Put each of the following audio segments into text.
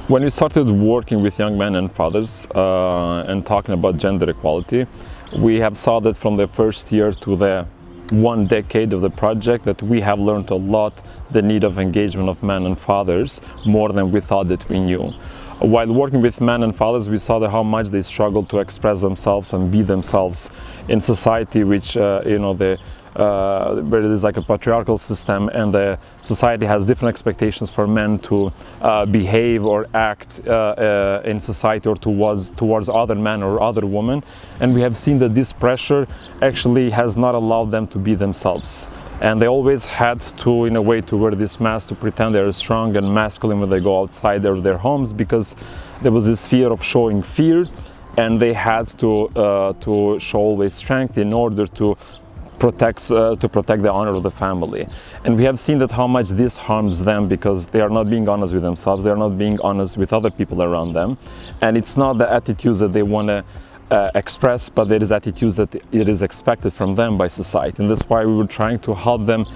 When we started working with young men and fathers and talking about gender equality, we have saw that from the first year to the 1 decade of the project that we have learned a lot the need of engagement of men and fathers more than we thought that we knew. While working with men and fathers, we saw that how much they struggle to express themselves and be themselves in society, which where it is like a patriarchal system, and the society has different expectations for men to behave or act in society or towards other men or other women, and we have seen that this pressure actually has not allowed them to be themselves. And they always had to, in a way, to wear this mask to pretend they're strong and masculine when they go outside their homes, because there was this fear of showing fear, and they had to show always strength in order to protect the honor of the family. And we have seen that how much this harms them, because they are not being honest with themselves, they are not being honest with other people around them, and it's not the attitudes that they want to express, but there is attitudes that it is expected from them by society. And that's why we were trying to help them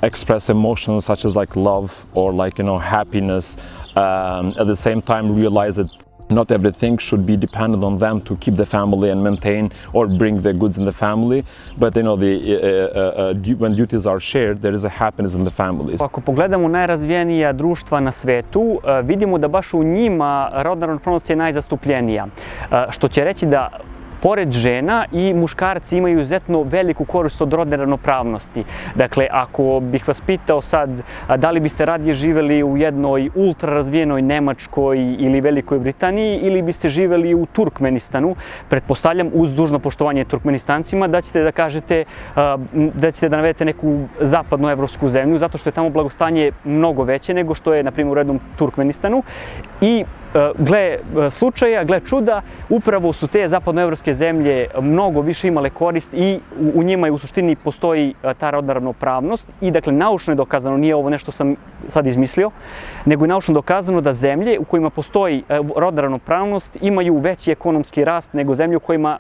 express emotions such as like love or like, happiness, at the same time realize that not everything should be dependent on them to keep the family and maintain or bring the goods in the family, but when duties are shared, there is a happiness in the families. Ako pogledamo najrazvijenija društva na svetu, vidimo da baš u njima rodna ravnopravnost je najzastupljenija, što će reći da pored žena i muškarci imaju izuzetno veliku korist od rodne ravnopravnosti. Dakle, ako bih vas pitao sad da li biste radije živjeli u jednoj ultra razvijenoj Nemačkoj ili Velikoj Britaniji ili biste živjeli u Turkmenistanu, pretpostavljam uz dužno poštovanje Turkmenistancima da ćete da kažete, da ćete da navedete neku zapadnoevropsku zemlju, zato što je tamo blagostanje mnogo veće nego što je, na primjer, u jednom Turkmenistanu. I gle slučaja, gle čuda, upravo su te zapadnoevropske zemlje mnogo više imale korist i u njima u suštini postoji ta rodna ravnopravnost. I dakle, naučno je dokazano, nije ovo nešto sam sad izmislio, nego je naučno dokazano da zemlje u kojima postoji rodna ravnopravnost imaju veći ekonomski rast nego zemlje u kojima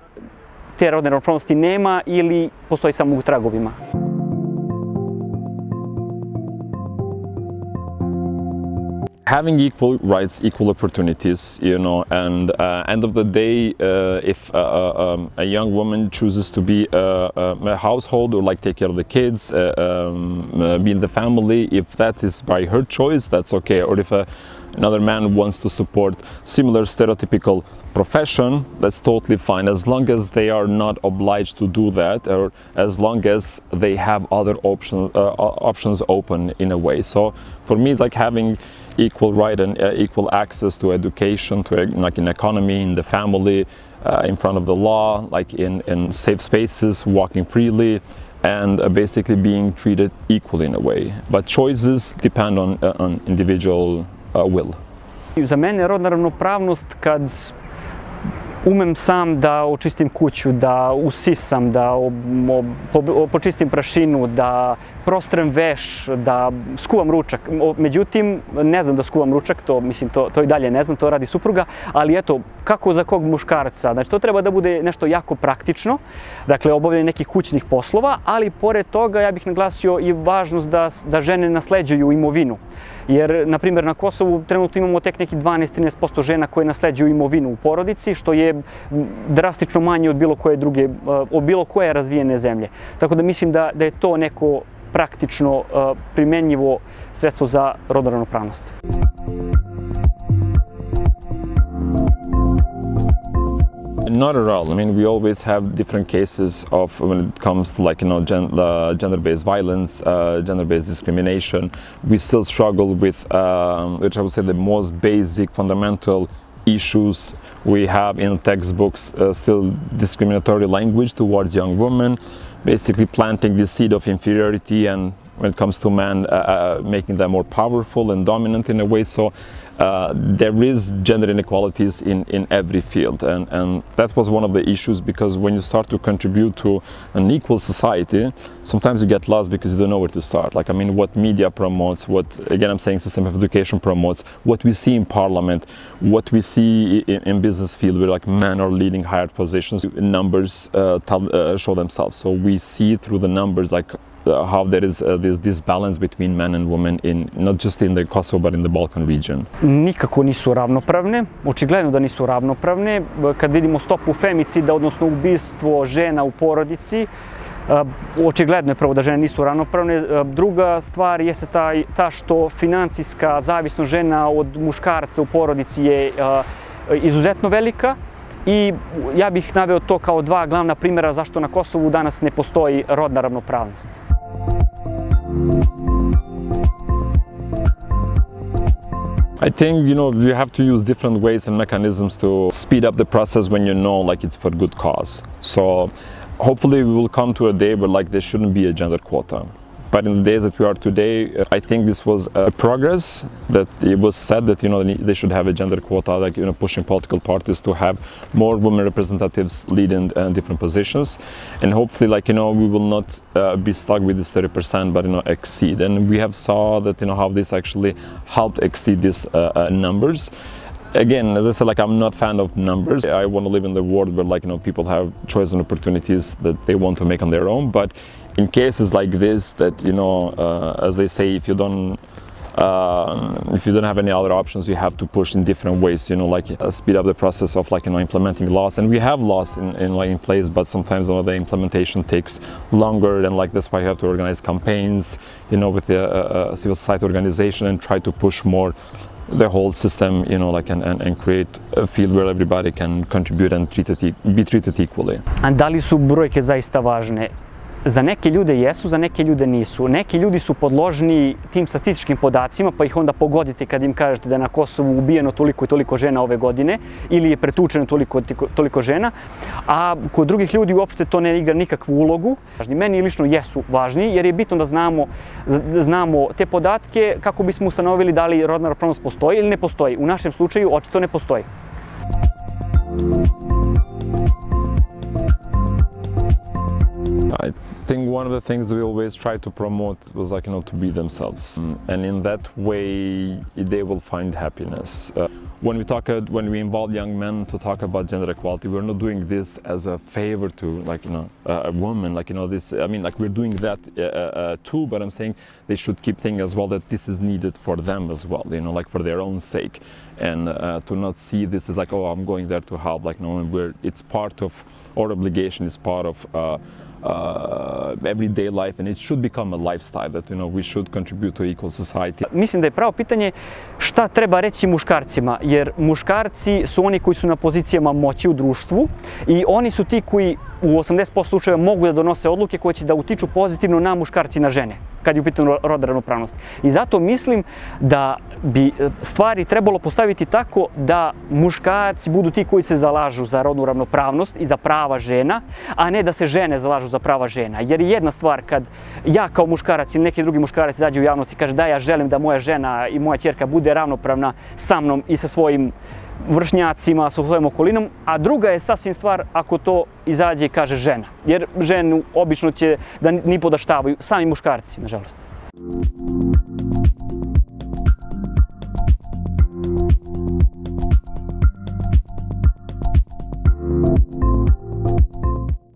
te rodne ravnopravnosti nema ili postoji samo u tragovima. Having equal rights, equal opportunities, and end of the day, if a young woman chooses to be a household or like take care of the kids, be in the family, if that is by her choice, that's okay. Or if another man wants to support similar stereotypical profession, that's totally fine, as long as they are not obliged to do that, or as long as they have other options open in a way. So for me, it's like having equal right and equal access to education, to like in economy, in the family, in front of the law, like in safe spaces, walking freely, and basically being treated equally in a way. But choices depend on individual will. Za mene rodna ravnopravnost kad umem sam da očistim kuću, da usisam, da počistim prašinu, da prostrem veš, da skuvam ručak. Međutim, ne znam da skuvam ručak, to i dalje ne znam, to radi supruga, ali eto, kako za kog muškarca? Znači, to treba da bude nešto jako praktično, dakle, obavljanje nekih kućnih poslova, ali pored toga ja bih naglasio i važnost da žene nasleđuju imovinu. Jer, na primjer, na Kosovu trenutno imamo tek neki 12-13% žena koje nasleđuju imovinu u porodici, što je drastično manje od bilo koje razvijene zemlje. Tako da mislim da je to neko praktično primenjivo sredstvo za rodnu ravnopravnost. Not at all. I mean, we always have different cases of when it comes to like gender-based violence, gender-based discrimination. We still struggle with, which I would say, the most basic, fundamental issues we have in textbooks. Still discriminatory language towards young women, basically planting the seed of inferiority, and when it comes to men, making them more powerful and dominant in a way. So there is gender inequalities in every field, and that was one of the issues, because when you start to contribute to an equal society, sometimes you get lost because you don't know where to start. Like, I mean, what media promotes, what, again, I'm saying system of education promotes, what we see in parliament, what we see in business field where like men are leading higher positions, numbers show themselves. So we see through the numbers like how there is this balance between men and women in not just in the Kosovo but in the Balkan region. Nikako nisu ravnopravne, očigledno da nisu ravnopravne. Kad vidimo stopu femicida, odnosno ubistvo žena u porodici, očigledno je prvo da žene nisu ravnopravne. Druga stvar jeste ta što financijska zavisnost žena od muškarca u porodici je izuzetno velika. I ja bih naveo to kao dva glavna primjera zašto na Kosovu danas ne postoji rodna ravnopravnost. I think, you have to use different ways and mechanisms to speed up the process when you know like it's for good cause. So hopefully we will come to a day where there shouldn't be a gender quota. But in the days that we are today, I think this was a progress, that it was said that they should have a gender quota, pushing political parties to have more women representatives lead in different positions, and hopefully we will not be stuck with this 30%, but exceed. And we have saw that how this actually helped exceed these numbers. Again, as I said, I'm not a fan of numbers. I want to live in the world where people have choice and opportunities that they want to make on their own. But in cases like this, that as they say, if you don't have any other options, you have to push in different ways. Speed up the process of implementing laws. And we have laws in place, but sometimes the implementation takes longer, and that's why you have to organize campaigns, with the civil society organization, and try to push more the whole system, and create a field where everybody can contribute and be treated equally. A da li su brojke zaista važne? Za neke ljude jesu, za neke ljude nisu. Neki ljudi su podložni tim statističkim podacima, pa ih onda pogodite kad im kažete da je na Kosovu ubijeno toliko i toliko žena ove godine ili je pretučeno toliko žena, a kod drugih ljudi uopšte to ne igra nikakvu ulogu. Meni lično jesu važni jer je bitno da znamo te podatke kako bismo ustanovili da li rodna ravnopravnost postoji ili ne postoji. U našem slučaju očito ne postoji. I think one of the things we always try to promote was to be themselves, and in that way they will find happiness. When we involve young men to talk about gender equality, we're not doing this as a favor to a woman. We're doing that too, but I'm saying they should keep thinking as well that this is needed for them as well. For their own sake, and to not see this as oh, I'm going there to help. It's part of our obligation. It's part of everyday life, and it should become a lifestyle that we should contribute to equal society. Mislim da je pravo pitanje šta treba reći muškarcima, jer muškarci su oni koji su na pozicijama moći u društvu i oni su ti koji u 80% slučajeva mogu da donose odluke koje će da utiču pozitivno na muškarci i na žene, kad je u pitanju rodna ravnopravnost. I zato mislim da bi stvari trebalo postaviti tako da muškarci budu ti koji se zalažu za rodnu ravnopravnost i za prava žena, a ne da se žene zalažu za prava žena. Jer je jedna stvar kad ja kao muškarac ili neki drugi muškarac izađe u javnost i kaže da ja želim da moja žena i moja ćerka bude ravnopravna sa mnom i sa svojim vršnjacima, sa svojom okolinom, a druga je sasvim stvar ako to izađe i kaže žena. Jer ženu obično će da ni podaštavaju sami muškarci, nažalost.